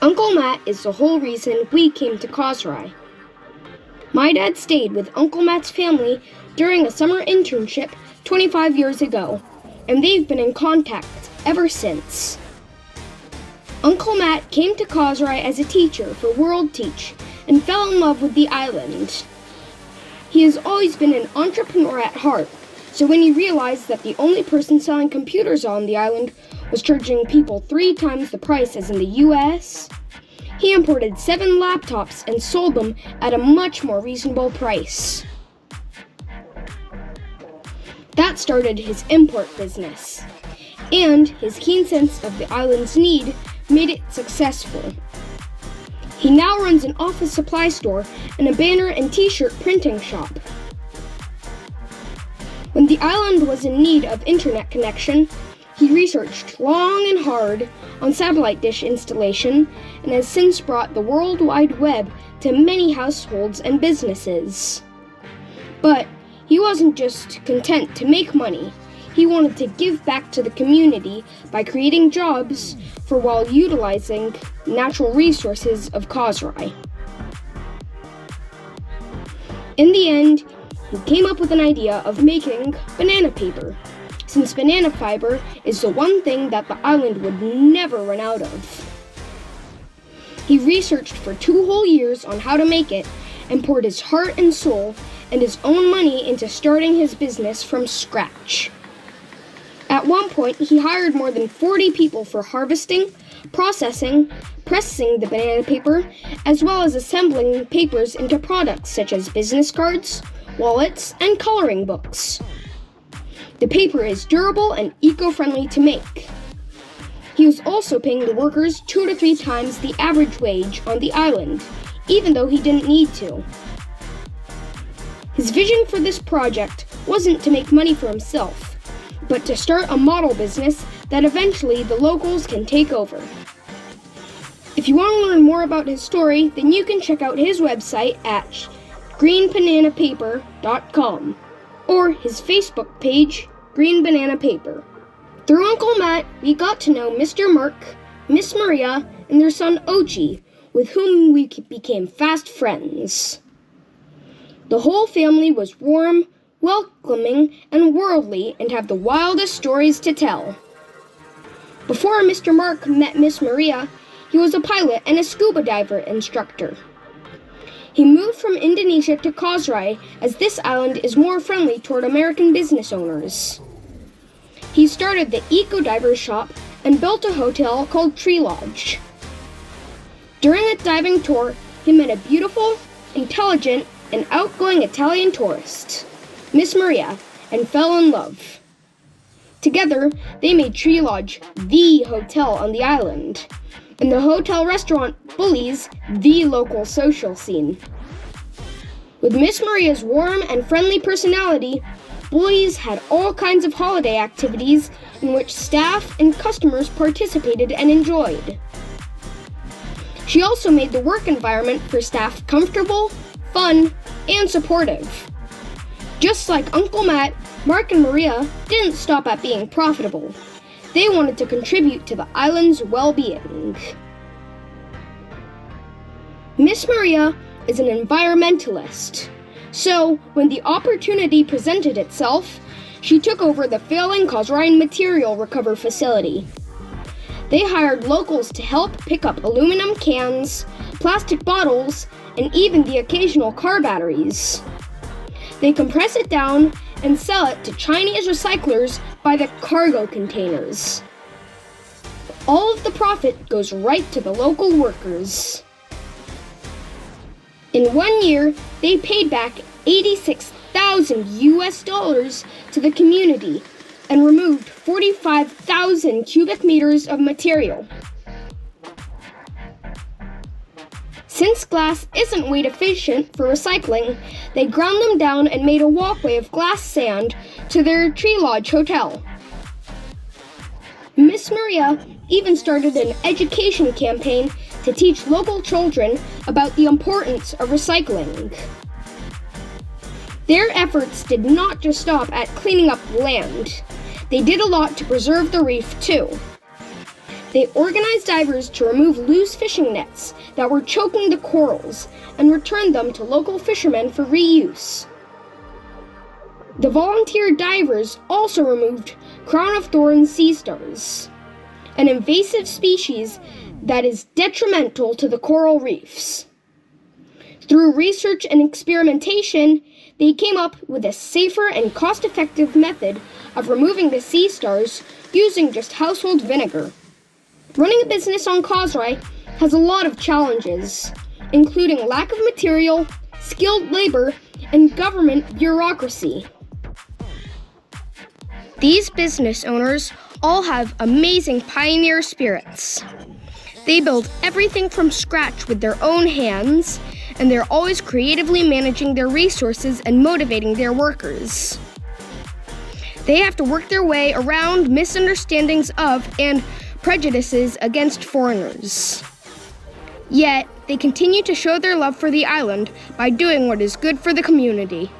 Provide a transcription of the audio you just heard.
Uncle Matt is the whole reason we came to Kosrae. My dad stayed with Uncle Matt's family during a summer internship 25 years ago, and they've been in contact ever since. Uncle Matt came to Kosrae as a teacher for World Teach and fell in love with the island. He has always been an entrepreneur at heart, so when he realized that the only person selling computers on the island was charging people 3 times the price as in the US, he imported 7 laptops and sold them at a much more reasonable price. That started his import business, and his keen sense of the island's need made it successful. He now runs an office supply store and a banner and t-shirt printing shop. When the island was in need of internet connection, he researched long and hard on satellite dish installation and has since brought the World Wide Web to many households and businesses. But he wasn't just content to make money. He wanted to give back to the community by creating jobs for while utilizing natural resources of Kosrae. In the end, he came up with an idea of making banana paper, since banana fiber is the one thing that the island would never run out of. He researched for 2 whole years on how to make it and poured his heart and soul and his own money into starting his business from scratch. At one point, he hired more than 40 people for harvesting, processing, pressing the banana paper, as well as assembling papers into products such as business cards, wallets, and coloring books. The paper is durable and eco-friendly to make. He was also paying the workers 2 to 3 times the average wage on the island, even though he didn't need to. His vision for this project wasn't to make money for himself, but to start a model business that eventually the locals can take over. If you want to learn more about his story, then you can check out his website at greenbananapaper.com or his Facebook page, Green Banana Paper. Through Uncle Matt, we got to know Mr. Mark, Miss Maria, and their son Ochi, with whom we became fast friends. The whole family was warm, welcoming, and worldly, and have the wildest stories to tell. Before Mr. Mark met Miss Maria, he was a pilot and a scuba diver instructor. He moved from Indonesia to Kosrae as this island is more friendly toward American business owners. He started the Eco Diver Shop and built a hotel called Tree Lodge. During a diving tour, he met a beautiful, intelligent, and outgoing Italian tourist, Miss Maria, and fell in love. Together, they made Tree Lodge the hotel on the island, and the hotel restaurant Bullies the local social scene. With Miss Maria's warm and friendly personality, Bullies had all kinds of holiday activities in which staff and customers participated and enjoyed. She also made the work environment for staff comfortable, fun, and supportive. Just like Uncle Matt, Mark and Maria didn't stop at being profitable. They wanted to contribute to the island's well-being. Miss Maria is an environmentalist, so when the opportunity presented itself, she took over the failing Kosrae material recovery facility. They hired locals to help pick up aluminum cans, plastic bottles, and even the occasional car batteries. They compress it down and sell it to Chinese recyclers by the cargo containers. All of the profit goes right to the local workers. In 1 year, they paid back $86,000 US to the community and removed 45,000 cubic meters of material. Since glass isn't weight efficient for recycling, they ground them down and made a walkway of glass sand to their Tree Lodge hotel. Miss Maria even started an education campaign to teach local children about the importance of recycling. Their efforts did not just stop at cleaning up land. They did a lot to preserve the reef too. They organized divers to remove loose fishing nets that were choking the corals and returned them to local fishermen for reuse. The volunteer divers also removed crown-of-thorns sea stars, an invasive species that is detrimental to the coral reefs. Through research and experimentation, they came up with a safer and cost-effective method of removing the sea stars using just household vinegar. Running a business on Kosrae has a lot of challenges, including lack of material, skilled labor, and government bureaucracy. These business owners all have amazing pioneer spirits. They build everything from scratch with their own hands, and they're always creatively managing their resources and motivating their workers. They have to work their way around misunderstandings of and prejudices against foreigners. Yet, they continue to show their love for the island by doing what is good for the community.